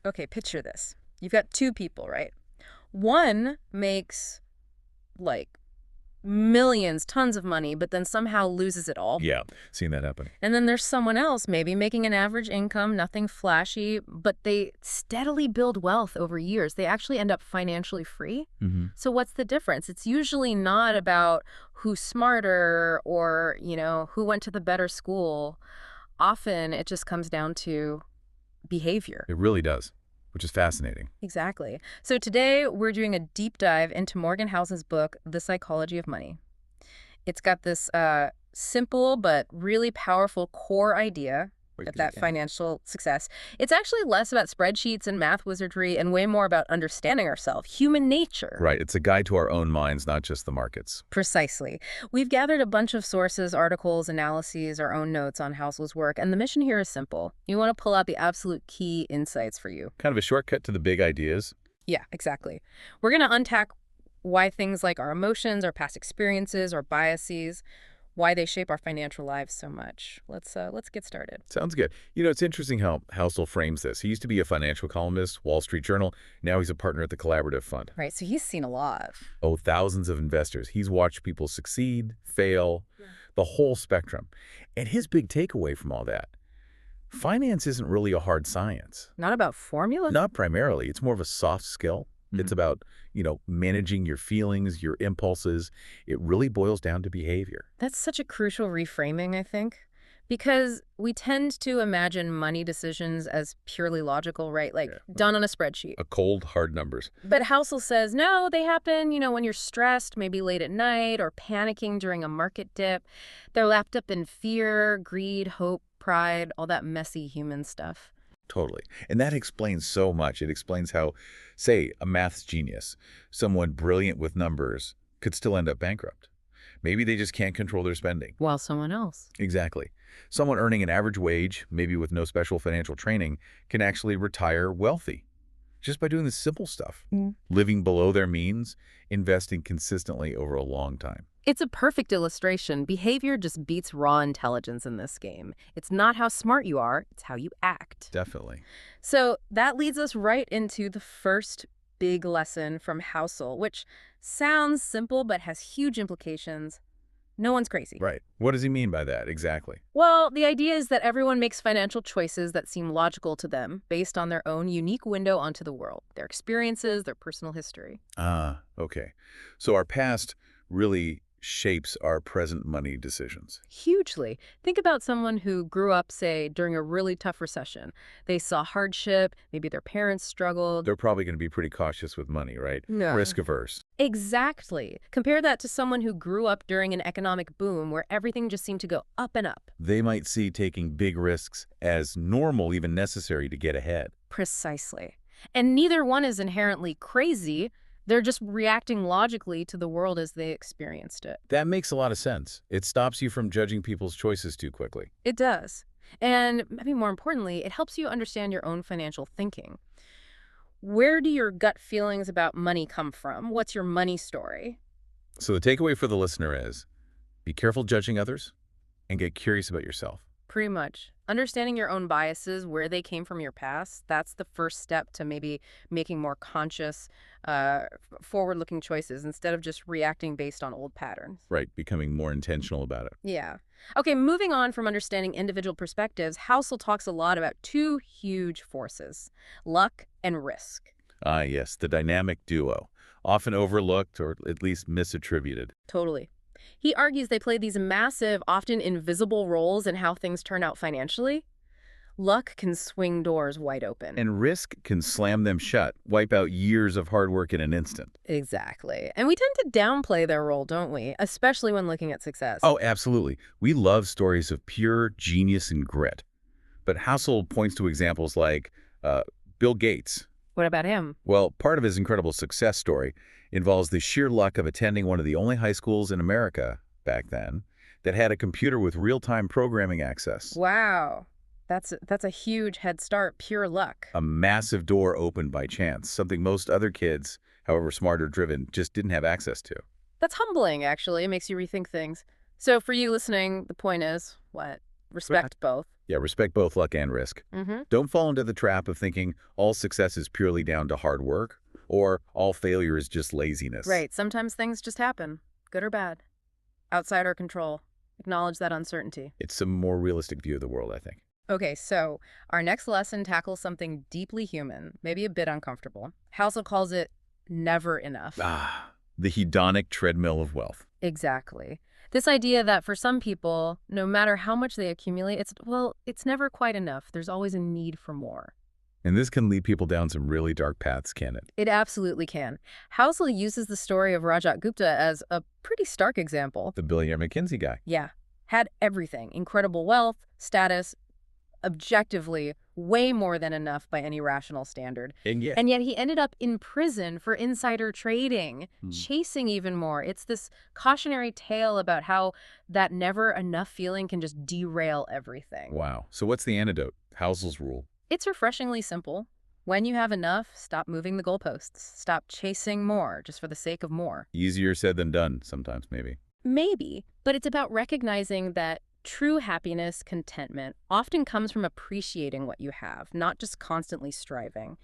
Okay, picture this. You've got two people, right? One makes like millions, tons of money, but then somehow loses it all. Yeah, seen that happen. And then there's someone else, maybe making an average income, nothing flashy, but they steadily build wealth over years. They actually end up financially free. Mm-hmm. So what's the difference? It's usually not about who's smarter or, who went to the better school. Often it just comes down to behavior. It really does, which is fascinating. Exactly. So today we're doing a deep dive into Morgan Housel's book, The Psychology of Money. It's got this simple but really powerful core idea of that financial success. It's actually less about spreadsheets and math wizardry and way more about understanding ourselves, human nature. Right. It's a guide to our own minds, not just the markets. Precisely. We've gathered a bunch of sources, articles, analyses, our own notes on Housel's work, and the mission here is simple. You want to pull out the absolute key insights for you. Kind of a shortcut to the big ideas. Yeah, exactly. We're going to unpack why things like our emotions, our past experiences, our biases, why they shape our financial lives so much. Let's get started. Sounds good. It's interesting how Housel frames this. He used to be a financial columnist, Wall Street Journal. Now he's a partner at the Collaborative Fund. Right, so he's seen a lot. Oh, thousands of investors. He's watched people succeed, fail, the whole spectrum. And his big takeaway from all that, finance isn't really a hard science. Not about formulas? Not primarily. It's more of a soft skill. It's about, managing your feelings, your impulses. It really boils down to behavior. That's such a crucial reframing, I think, because we tend to imagine money decisions as purely logical, right? Like done on a spreadsheet. A cold, hard numbers. But Housel says, no, they happen, when you're stressed, maybe late at night, or panicking during a market dip. They're lapped up in fear, greed, hope, pride, all that messy human stuff. Totally. And that explains so much. It explains how, say, a maths genius, someone brilliant with numbers, could still end up bankrupt. Maybe they just can't control their spending. While someone else. Exactly. Someone earning an average wage, maybe with no special financial training, can actually retire wealthy just by doing the simple stuff. Living below their means, investing consistently over a long time. It's a perfect illustration. Behavior just beats raw intelligence in this game. It's not how smart you are, it's how you act. Definitely. So that leads us right into the first big lesson from Housel, which sounds simple but has huge implications. No one's crazy. Right. What does he mean by that exactly? Well, the idea is that everyone makes financial choices that seem logical to them based on their own unique window onto the world, their experiences, their personal history. Ah, okay. So our past really shapes our present money decisions. Hugely. Think about someone who grew up, say, during a really tough recession. They saw hardship, maybe their parents struggled. They're probably going to be pretty cautious with money, right? Yeah. Risk averse. Exactly. Compare that to someone who grew up during an economic boom where everything just seemed to go up and up. They might see taking big risks as normal, even necessary to get ahead. Precisely. And neither one is inherently crazy. They're just reacting logically to the world as they experienced it. That makes a lot of sense. It stops you from judging people's choices too quickly. It does. And maybe more importantly, it helps you understand your own financial thinking. Where do your gut feelings about money come from? What's your money story? So the takeaway for the listener is, be careful judging others and get curious about yourself. Pretty much. Understanding your own biases, where they came from your past, that's the first step to maybe making more conscious, forward-looking choices instead of just reacting based on old patterns. Right, becoming more intentional about it. Yeah. Okay, moving on from understanding individual perspectives, Housel talks a lot about two huge forces, luck and risk. Ah, yes, the dynamic duo, often overlooked or at least misattributed. Totally. He argues they play these massive, often invisible roles in how things turn out financially. Luck can swing doors wide open. And risk can slam them shut, wipe out years of hard work in an instant. Exactly. And we tend to downplay their role, don't we? Especially when looking at success. Oh, absolutely. We love stories of pure genius and grit. But Housel points to examples like Bill Gates. What about him? Well, part of his incredible success story involves the sheer luck of attending one of the only high schools in America back then that had a computer with real-time programming access. Wow. That's a huge head start, pure luck. A massive door opened by chance, something most other kids, however smart or driven, just didn't have access to. That's humbling, actually. It makes you rethink things. So for you listening, the point is, what? Respect both. Yeah, respect both luck and risk. Mm-hmm. Don't fall into the trap of thinking all success is purely down to hard work or all failure is just laziness. Right. Sometimes things just happen, good or bad, outside our control. Acknowledge that uncertainty. It's a more realistic view of the world, I think. Okay, so our next lesson tackles something deeply human, maybe a bit uncomfortable. Housel calls it never enough. The hedonic treadmill of wealth. Exactly. This idea that for some people, no matter how much they accumulate, it's never quite enough. There's always a need for more. And this can lead people down some really dark paths, can it? It absolutely can. Housel uses the story of Rajat Gupta as a pretty stark example. The billionaire McKinsey guy. Yeah, had everything, incredible wealth, status, objectively way more than enough by any rational standard. And yet, And yet he ended up in prison for insider trading, chasing even more. It's this cautionary tale about how that never enough feeling can just derail everything. wow. So what's the antidote? Housel's rule. It's refreshingly simple. When you have enough, stop moving the goalposts. Stop chasing more just for the sake of more. Easier said than done sometimes, maybe. Maybe, but it's about recognizing that true happiness, contentment, often comes from appreciating what you have, not just constantly striving.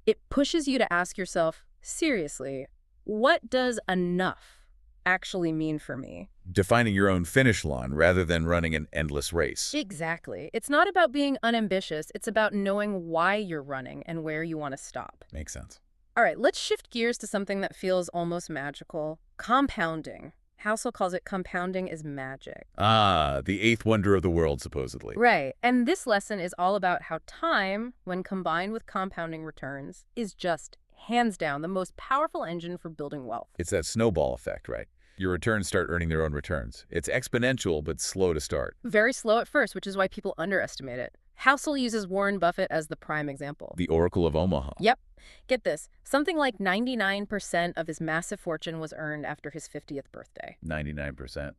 It pushes you to ask yourself, seriously, what does enough actually mean for me? Defining your own finish line rather than running an endless race. Exactly. It's not about being unambitious. It's about knowing why you're running and where you want to stop. Makes sense. All right, let's shift gears to something that feels almost magical. Compounding. Housel calls it compounding is magic. The eighth wonder of the world, supposedly. Right. And this lesson is all about how time, when combined with compounding returns, is just, hands down, the most powerful engine for building wealth. It's that snowball effect, right? Your returns start earning their own returns. It's exponential, but slow to start. Very slow at first, which is why people underestimate it. Housel uses Warren Buffett as the prime example. The Oracle of Omaha. Yep. Get this. Something like 99% of his massive fortune was earned after his 50th birthday. 99%.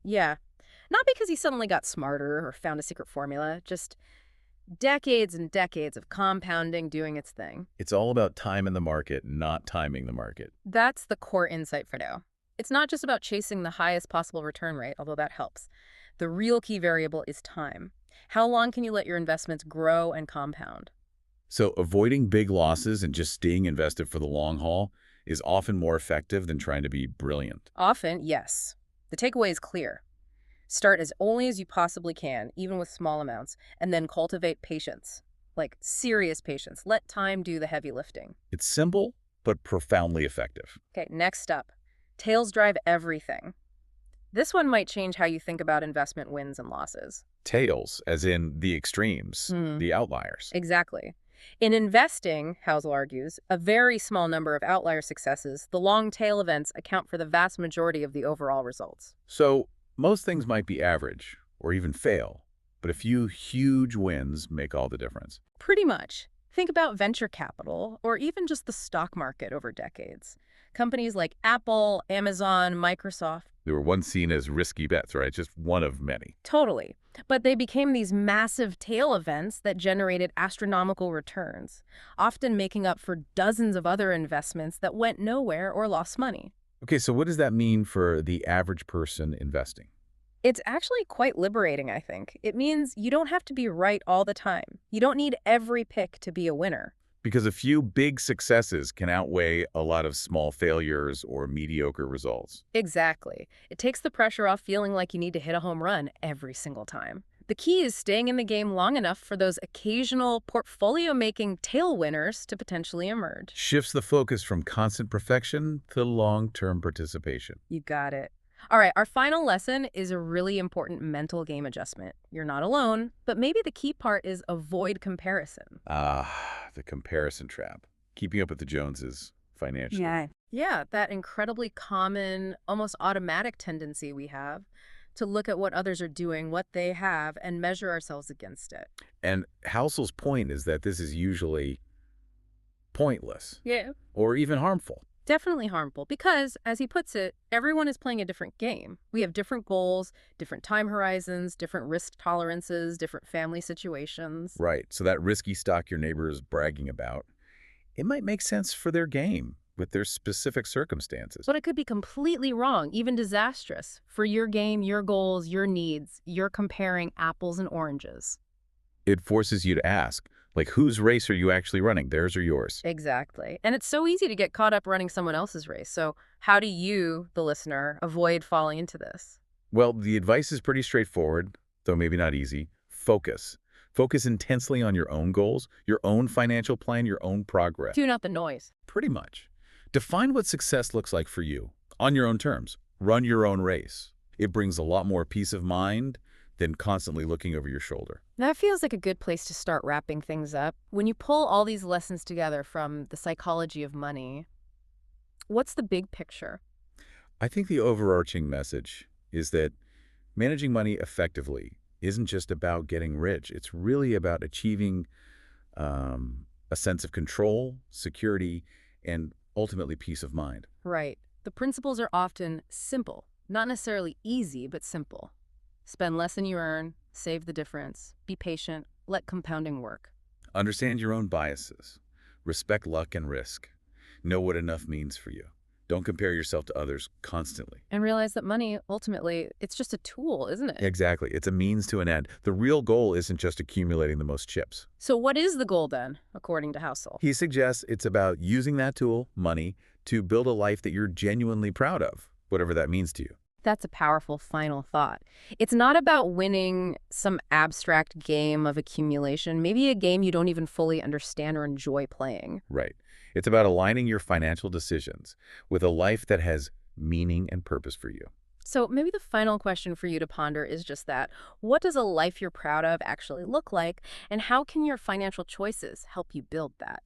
Yeah. Not because he suddenly got smarter or found a secret formula, just decades and decades of compounding doing its thing. It's all about time in the market, not timing the market. That's the core insight for now. It's not just about chasing the highest possible return rate, although that helps. The real key variable is time. How long can you let your investments grow and compound? So avoiding big losses and just staying invested for the long haul is often more effective than trying to be brilliant. Often, yes. The takeaway is clear. Start as only as you possibly can, even with small amounts, and then cultivate patience. Like serious patience. Let time do the heavy lifting. It's simple, but profoundly effective. Okay, next up. Tails drive everything. This one might change how you think about investment wins and losses. Tails, as in the extremes, the outliers. Exactly. In investing, Housel argues, a very small number of outlier successes, the long tail events account for the vast majority of the overall results. So most things might be average or even fail, but a few huge wins make all the difference. Pretty much. Think about venture capital or even just the stock market over decades. Companies like Apple, Amazon, Microsoft. They were once seen as risky bets, right? Just one of many. Totally. But they became these massive tail events that generated astronomical returns, often making up for dozens of other investments that went nowhere or lost money. Okay, so what does that mean for the average person investing? It's actually quite liberating, I think. It means you don't have to be right all the time. You don't need every pick to be a winner. Because a few big successes can outweigh a lot of small failures or mediocre results. Exactly. It takes the pressure off feeling like you need to hit a home run every single time. The key is staying in the game long enough for those occasional portfolio-making tail winners to potentially emerge. Shifts the focus from constant perfection to long-term participation. You got it. All right, our final lesson is a really important mental game adjustment. You're not alone, but maybe the key part is avoid comparison. The comparison trap. Keeping up with the Joneses financially. Yeah, that incredibly common, almost automatic tendency we have to look at what others are doing, what they have, and measure ourselves against it. And Housel's point is that this is usually pointless. Yeah. Or even harmful. Definitely harmful because, as he puts it, everyone is playing a different game. We have different goals, different time horizons, different risk tolerances, different family situations. Right. So that risky stock your neighbor is bragging about, it might make sense for their game, with their specific circumstances. But it could be completely wrong, even disastrous. For your game, your goals, your needs, you're comparing apples and oranges. It forces you to ask, like, whose race are you actually running, theirs or yours? Exactly. And it's so easy to get caught up running someone else's race. So how do you, the listener, avoid falling into this? Well, the advice is pretty straightforward, though maybe not easy. Focus. Focus intensely on your own goals, your own financial plan, your own progress. Tune out the noise. Pretty much. Define what success looks like for you, on your own terms. Run your own race. It brings a lot more peace of mind than constantly looking over your shoulder. That feels like a good place to start wrapping things up. When you pull all these lessons together from the psychology of money, what's the big picture? I think the overarching message is that managing money effectively isn't just about getting rich. It's really about achieving a sense of control, security, and ultimately peace of mind. Right. The principles are often simple, not necessarily easy, but simple. Spend less than you earn, save the difference, be patient, let compounding work. Understand your own biases. Respect luck and risk. Know what enough means for you. Don't compare yourself to others constantly. And realize that money, ultimately, it's just a tool, isn't it? Exactly. It's a means to an end. The real goal isn't just accumulating the most chips. So what is the goal then, according to Housel? He suggests it's about using that tool, money, to build a life that you're genuinely proud of, whatever that means to you. That's a powerful final thought. It's not about winning some abstract game of accumulation, maybe a game you don't even fully understand or enjoy playing. Right. It's about aligning your financial decisions with a life that has meaning and purpose for you. So maybe the final question for you to ponder is just that. What does a life you're proud of actually look like, and how can your financial choices help you build that?